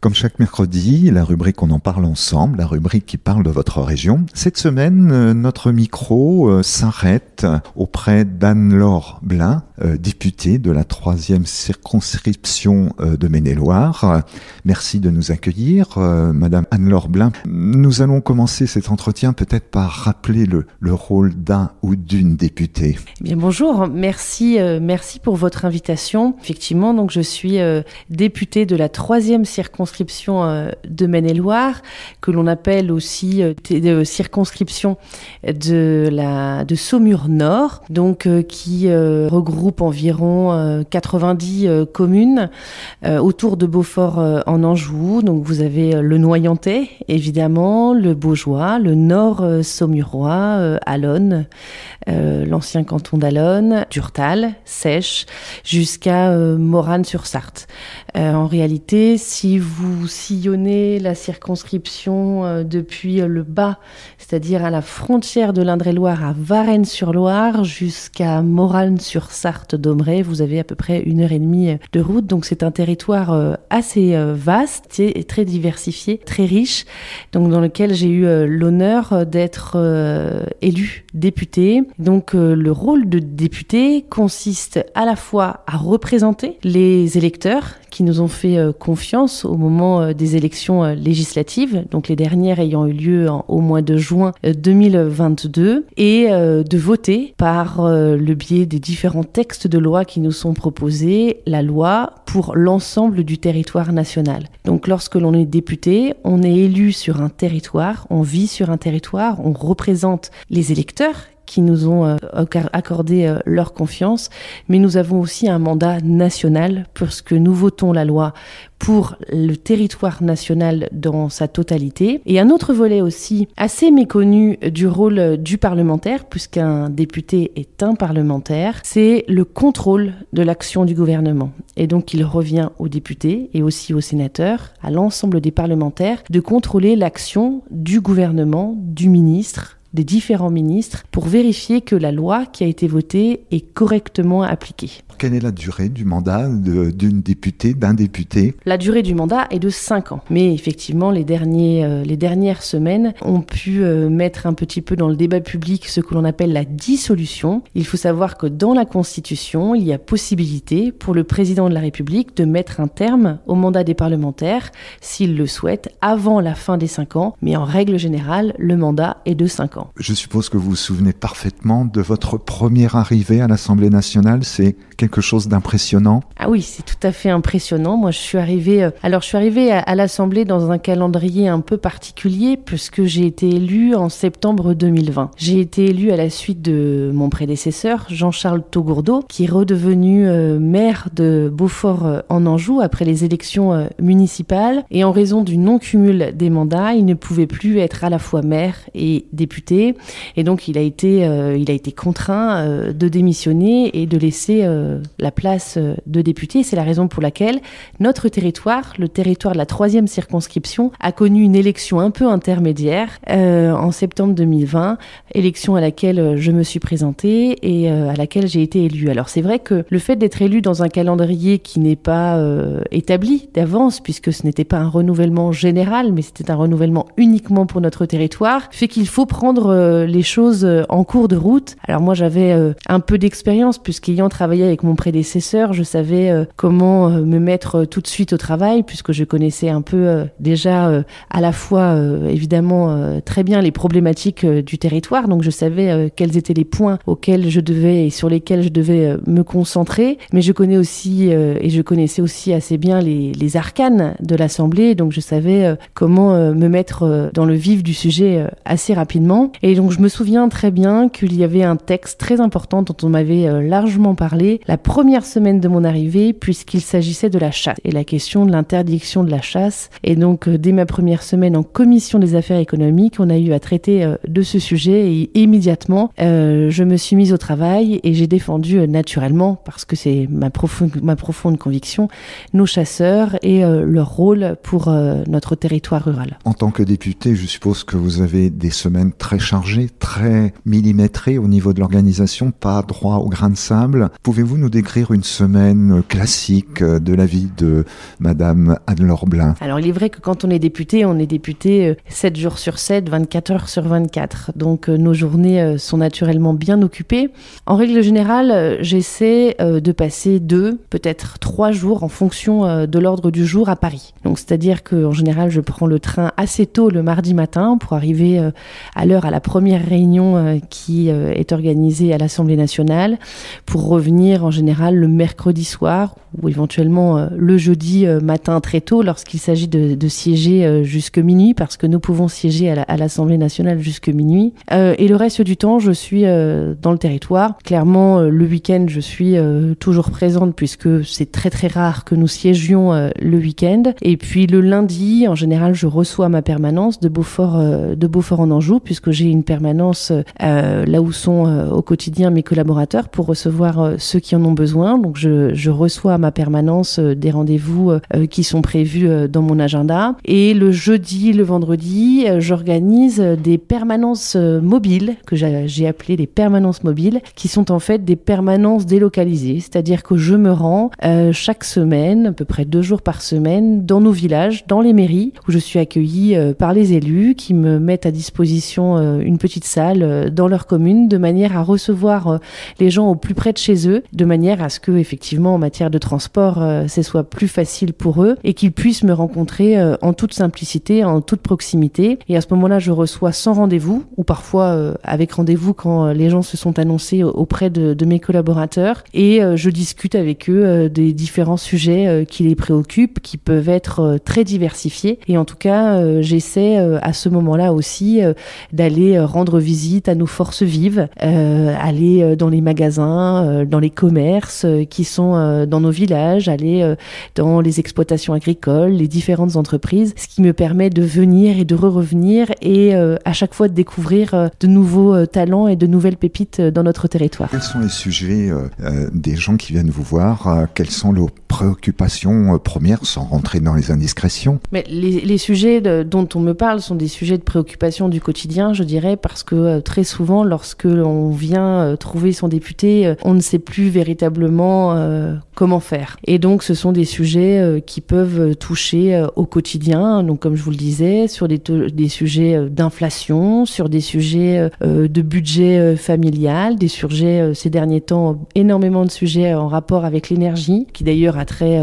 Comme chaque mercredi, la rubrique On en parle ensemble, la rubrique qui parle de votre région. Cette semaine, notre micro s'arrête auprès d'Anne-Laure Blin, députée de la 3e circonscription de Maine-et-Loire. Merci de nous accueillir, Madame Anne-Laure Blin. Nous allons commencer cet entretien peut-être par rappeler le rôle d'un ou d'une députée. Bien, bonjour, merci pour votre invitation. Effectivement, donc je suis députée de la 3e circonscription de Maine-et-Loire, que l'on appelle aussi circonscription de Saumur Nord, donc qui regroupe environ 90 communes autour de Beaufort en Anjou. Donc vous avez le Noyentais, évidemment, le Baugeois, le Nord saumurois, Allonne, l'ancien canton d'Allonne, Durtal, Seiche, jusqu'à Morane-sur-Sarthe. En réalité, si vous sillonnez la circonscription depuis le bas, c'est-à-dire à la frontière de l'Indre-et-Loire à Varennes-sur-Loire jusqu'à Morane-sur-Sarthe-Domeray, vous avez à peu près 1h30 de route. Donc c'est un territoire assez vaste et très diversifié, très riche, donc dans lequel j'ai eu l'honneur d'être élue députée. Donc le rôle de députée consiste à la fois à représenter les électeurs qui nous ont fait confiance au moment des élections législatives, donc les dernières ayant eu lieu au mois de juin 2022, et de voter par le biais des différents textes de loi qui nous sont proposés, la loi pour l'ensemble du territoire national. Donc lorsque l'on est député, on est élu sur un territoire, on vit sur un territoire, on représente les électeurs qui nous ont accordé leur confiance, mais nous avons aussi un mandat national puisque nous votons la loi pour le territoire national dans sa totalité. Et un autre volet aussi assez méconnu du rôle du parlementaire, puisqu'un député est un parlementaire, c'est le contrôle de l'action du gouvernement. Et donc il revient aux députés et aussi aux sénateurs, à l'ensemble des parlementaires, de contrôler l'action du gouvernement, du ministre, des différents ministres, pour vérifier que la loi qui a été votée est correctement appliquée. Quelle est la durée du mandat d'une députée, d'un député ? La durée du mandat est de 5 ans. Mais effectivement, les dernières semaines ont pu mettre un petit peu dans le débat public ce que l'on appelle la dissolution. Il faut savoir que dans la Constitution, il y a possibilité pour le président de la République de mettre un terme au mandat des parlementaires, s'il le souhaite, avant la fin des 5 ans. Mais en règle générale, le mandat est de 5 ans. Je suppose que vous vous souvenez parfaitement de votre première arrivée à l'Assemblée nationale. C'est quelque chose d'impressionnant. Ah oui, c'est tout à fait impressionnant. Moi, je suis arrivée à l'Assemblée dans un calendrier un peu particulier puisque j'ai été élue en septembre 2020. J'ai été élue à la suite de mon prédécesseur, Jean-Charles Taugourdeau, qui est redevenu maire de Beaufort en Anjou après les élections municipales. Et en raison du non-cumul des mandats, il ne pouvait plus être à la fois maire et député. Et donc, il a été contraint de démissionner et de laisser la place de député. C'est la raison pour laquelle notre territoire, le territoire de la 3e circonscription, a connu une élection un peu intermédiaire en septembre 2020, élection à laquelle je me suis présentée et à laquelle j'ai été élue. Alors c'est vrai que le fait d'être élue dans un calendrier qui n'est pas établi d'avance, puisque ce n'était pas un renouvellement général, mais c'était un renouvellement uniquement pour notre territoire, fait qu'il faut prendre les choses en cours de route. Alors moi j'avais un peu d'expérience, puisqu'ayant travaillé avec mon prédécesseur, je savais comment me mettre tout de suite au travail, puisque je connaissais un peu déjà à la fois évidemment très bien les problématiques du territoire, donc je savais quels étaient les points auxquels je devais et sur lesquels je devais me concentrer, mais je connaissais aussi assez bien les arcanes de l'Assemblée, donc je savais comment me mettre dans le vif du sujet assez rapidement. Et donc je me souviens très bien qu'il y avait un texte très important dont on m'avait largement parlé la première semaine de mon arrivée, puisqu'il s'agissait de la chasse et la question de l'interdiction de la chasse. Et donc dès ma première semaine en commission des affaires économiques, on a eu à traiter de ce sujet et immédiatement je me suis mise au travail et j'ai défendu naturellement, parce que c'est ma profonde conviction, nos chasseurs et leur rôle pour notre territoire rural. En tant que député, je suppose que vous avez des semaines très chargées, très millimétrées au niveau de l'organisation, pas droit au grain de sable. Pouvez-vous Pouvez-vous nous décrire une semaine classique de la vie de Madame Anne-Laure Blin? Alors il est vrai que quand on est député 7 jours sur 7, 24 heures sur 24. Donc nos journées sont naturellement bien occupées. En règle générale, j'essaie de passer 2, peut-être 3 jours en fonction de l'ordre du jour à Paris. Donc c'est-à-dire qu'en général, je prends le train assez tôt le mardi matin pour arriver à l'heure à la première réunion qui est organisée à l'Assemblée nationale, pour revenir en général le mercredi soir ou éventuellement le jeudi matin très tôt lorsqu'il s'agit de siéger jusque minuit, parce que nous pouvons siéger à l'Assemblée nationale jusque minuit. Et le reste du temps, je suis dans le territoire. Clairement, le week-end, je suis toujours présente puisque c'est très très rare que nous siégions le week-end. Et puis le lundi, en général, je reçois ma permanence de Beaufort en Anjou, puisque j'ai une permanence là où sont au quotidien mes collaborateurs pour recevoir ceux qui en ont besoin. Donc je reçois ma permanence des rendez-vous qui sont prévus dans mon agenda. Et le jeudi, le vendredi, j'organise des permanences mobiles, que j'ai appelées les permanences mobiles, qui sont en fait des permanences délocalisées. C'est-à-dire que je me rends chaque semaine, à peu près 2 jours par semaine, dans nos villages, dans les mairies, où je suis accueillie par les élus qui me mettent à disposition une petite salle dans leur commune, de manière à recevoir les gens au plus près de chez eux, de manière à ce que, effectivement, en matière de transport, ce soit plus facile pour eux et qu'ils puissent me rencontrer en toute simplicité, en toute proximité. Et à ce moment-là, je reçois sans rendez-vous, ou parfois avec rendez-vous quand les gens se sont annoncés auprès de mes collaborateurs, et je discute avec eux des différents sujets qui les préoccupent, qui peuvent être très diversifiés. Et en tout cas, j'essaie à ce moment-là aussi d'aller rendre visite à nos forces vives, aller dans les magasins, dans les commerces qui sont dans nos villages, aller dans les exploitations agricoles, les différentes entreprises, ce qui me permet de venir et de revenir et à chaque fois de découvrir de nouveaux talents et de nouvelles pépites dans notre territoire. Quels sont les sujets des gens qui viennent vous voir? Quelles sont leurs préoccupations premières, sans rentrer dans les indiscrétions? Mais les sujets dont on me parle sont des sujets de préoccupation du quotidien, je dirais, parce que très souvent, lorsque l'on vient trouver son député, on ne sait plus véritablement comment faire. Et donc, ce sont des sujets qui peuvent toucher au quotidien, donc comme je vous le disais, sur des sujets d'inflation, sur des sujets de budget familial, des sujets ces derniers temps, énormément de sujets en rapport avec l'énergie, qui d'ailleurs a trait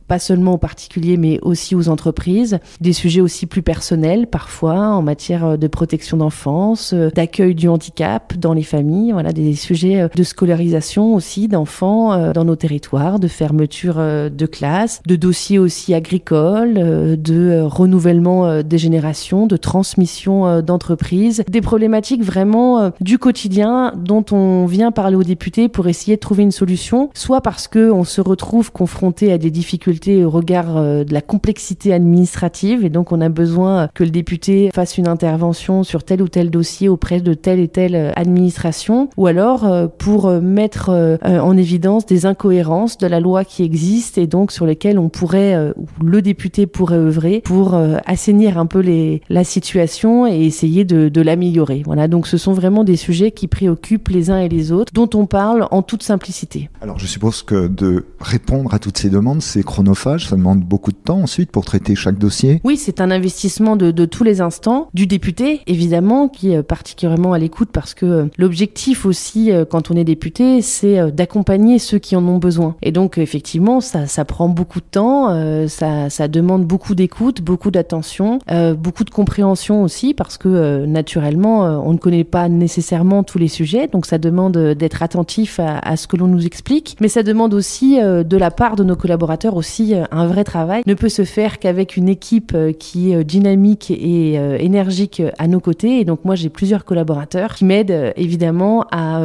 pas seulement aux particuliers, mais aussi aux entreprises. Des sujets aussi plus personnels, parfois, en matière de protection d'enfance, d'accueil du handicap dans les familles, voilà, des sujets de scolarisation aussi d'enfants dans nos territoires, de fermeture de classes, de dossiers aussi agricoles, de renouvellement des générations, de transmission d'entreprises, des problématiques vraiment du quotidien dont on vient parler aux députés pour essayer de trouver une solution, soit parce qu'on se retrouve confronté à des difficultés au regard de la complexité administrative et donc on a besoin que le député fasse une intervention sur tel ou tel dossier auprès de telle et telle administration, ou alors pour mettre en évidence des incohérences de la loi qui existe et donc sur lesquelles on pourrait, ou le député pourrait œuvrer pour assainir un peu la situation et essayer de l'améliorer. Voilà, donc ce sont vraiment des sujets qui préoccupent les uns et les autres, dont on parle en toute simplicité. Alors je suppose que de répondre à toutes ces demandes, c'est chronophage, ça demande beaucoup de temps ensuite pour traiter chaque dossier. Oui, c'est un investissement de tous les instants, du député évidemment, qui est particulièrement à l'écoute parce que l'objectif aussi quand on est député, c'est d'accompagner ceux qui en ont besoin. Et donc effectivement, ça prend beaucoup de temps, ça demande beaucoup d'écoute, beaucoup d'attention, beaucoup de compréhension aussi parce que naturellement, on ne connaît pas nécessairement tous les sujets, donc ça demande d'être attentif à ce que l'on nous explique, mais ça demande aussi de la part de nos collaborateurs aussi un vrai travail ne peut se faire qu'avec une équipe qui est dynamique et énergique à nos côtés. Et donc moi, j'ai plusieurs collaborateurs qui m'aident évidemment à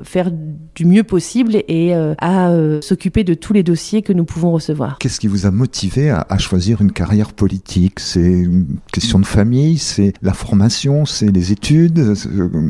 faire du mieux possible et à s'occuper de tous les dossiers que nous pouvons recevoir. Qu'est-ce qui vous a motivé à choisir une carrière politique? C'est une question de famille, c'est la formation, c'est les études?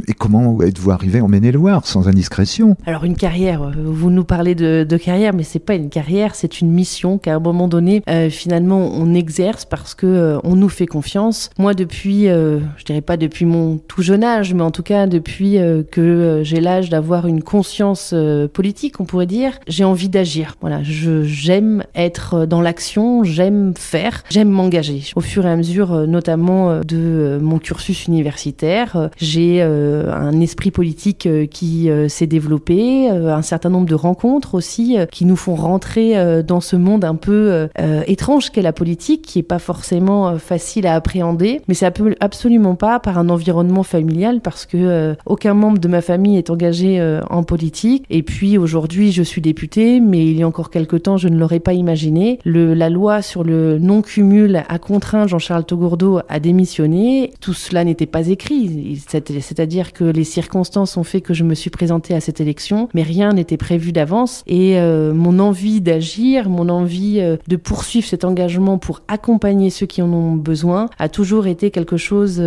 Et comment êtes-vous arrivé en Maine-et-Loire, sans indiscrétion? Alors une carrière, vous nous parlez de carrière, mais c'est pas une carrière, c'est une mission qu'à un moment donné, finalement, on exerce parce que on nous fait confiance. Moi, depuis, je dirais pas depuis mon tout jeune âge, mais en tout cas depuis que j'ai l'âge d'avoir une conscience politique, on pourrait dire, j'ai envie d'agir. Voilà, j'aime être dans l'action, j'aime faire, j'aime m'engager. Au fur et à mesure, notamment de mon cursus universitaire, j'ai un esprit politique qui s'est développé, un certain nombre de rencontres aussi qui nous font rentrer dans ce monde un peu étrange qu'est la politique, qui est pas forcément facile à appréhender, mais c'est absolument pas par un environnement familial parce que aucun membre de ma famille est engagé en politique. Et puis aujourd'hui, je suis députée, mais il y a encore quelque temps, je ne l'aurais pas imaginé. La loi sur le non-cumul a contraint Jean-Charles Taugourdeau à démissionner. Tout cela n'était pas écrit, c'est-à-dire que les circonstances ont fait que je me suis présentée à cette élection, mais rien n'était prévu d'avance. Et mon envie d'agir, mon envie de poursuivre cet engagement pour accompagner ceux qui en ont besoin a toujours été quelque chose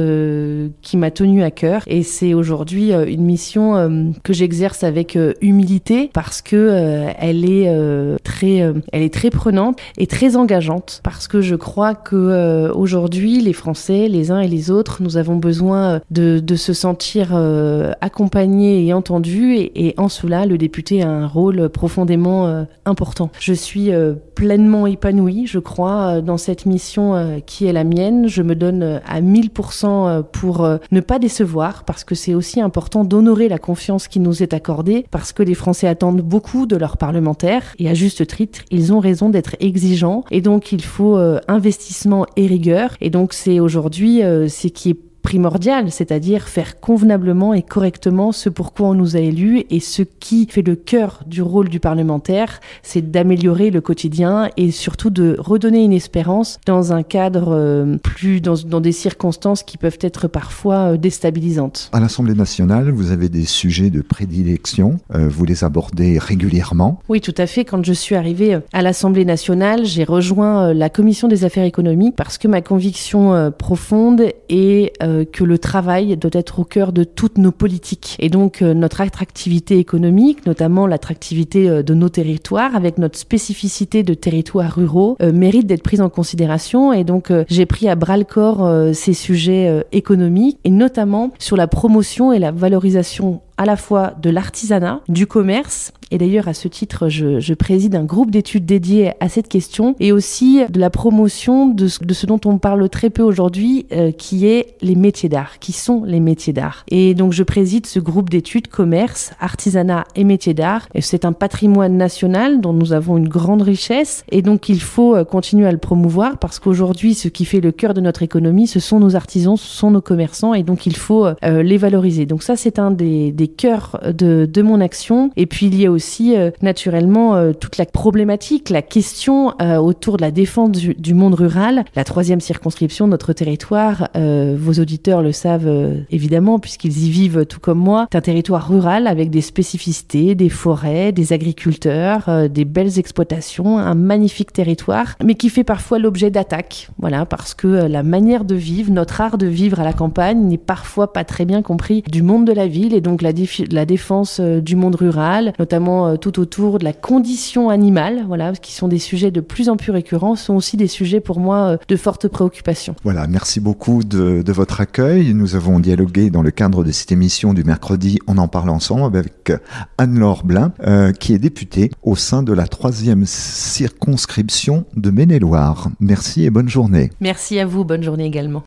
qui m'a tenue à cœur. Et c'est aujourd'hui une mission que j'exerce avec humilité parce que elle est très prenante et très engageante, parce que je crois que aujourd'hui les Français, les uns et les autres, nous avons besoin de se sentir accompagnés et entendus, et en cela le député a un rôle profondément important. Je suis pleinement épanouie, je crois, dans cette mission qui est la mienne. Je me donne à 1000% pour ne pas décevoir, parce que c'est aussi important d'honorer la confiance qui nous est accordée, parce que les Français attendent beaucoup de leurs parlementaires, et à juste titre, ils ont raison d'être exigeants, et donc il faut investissement et rigueur, et donc c'est aujourd'hui ce qui est primordial, c'est-à-dire faire convenablement et correctement ce pourquoi on nous a élus, et ce qui fait le cœur du rôle du parlementaire, c'est d'améliorer le quotidien et surtout de redonner une espérance dans un cadre plus dans des circonstances qui peuvent être parfois déstabilisantes. À l'Assemblée nationale, vous avez des sujets de prédilection, vous les abordez régulièrement? Oui, tout à fait. Quand je suis arrivée à l'Assemblée nationale, j'ai rejoint la Commission des affaires économiques parce que ma conviction profonde est que le travail doit être au cœur de toutes nos politiques. Et donc, notre attractivité économique, notamment l'attractivité de nos territoires, avec notre spécificité de territoires ruraux, mérite d'être prise en considération. Et donc, j'ai pris à bras-le-corps ces sujets économiques, et notamment sur la promotion et la valorisation à la fois de l'artisanat, du commerce, et d'ailleurs à ce titre je préside un groupe d'études dédié à cette question, et aussi de la promotion de ce dont on parle très peu aujourd'hui, qui est les métiers d'art, qui sont les métiers d'art. Et donc je préside ce groupe d'études commerce, artisanat et métiers d'art, et c'est un patrimoine national dont nous avons une grande richesse, et donc il faut continuer à le promouvoir, parce qu'aujourd'hui ce qui fait le cœur de notre économie, ce sont nos artisans, ce sont nos commerçants, et donc il faut les valoriser. Donc ça, c'est un des cœur de mon action. Et puis il y a aussi naturellement toute la problématique, la question autour de la défense du monde rural. La 3e circonscription de notre territoire, vos auditeurs le savent évidemment puisqu'ils y vivent tout comme moi, c'est un territoire rural avec des spécificités, des forêts, des agriculteurs, des belles exploitations, un magnifique territoire, mais qui fait parfois l'objet d'attaques. Voilà, parce que la manière de vivre, notre art de vivre à la campagne n'est parfois pas très bien compris du monde de la ville, et donc la défense du monde rural, notamment tout autour de la condition animale, voilà, qui sont des sujets de plus en plus récurrents, sont aussi des sujets pour moi de forte préoccupation. Voilà, merci beaucoup de votre accueil. Nous avons dialogué dans le cadre de cette émission du mercredi On en parle ensemble avec Anne-Laure Blin, qui est députée au sein de la 3e circonscription de Maine-et-Loire. Merci et bonne journée. Merci à vous, bonne journée également.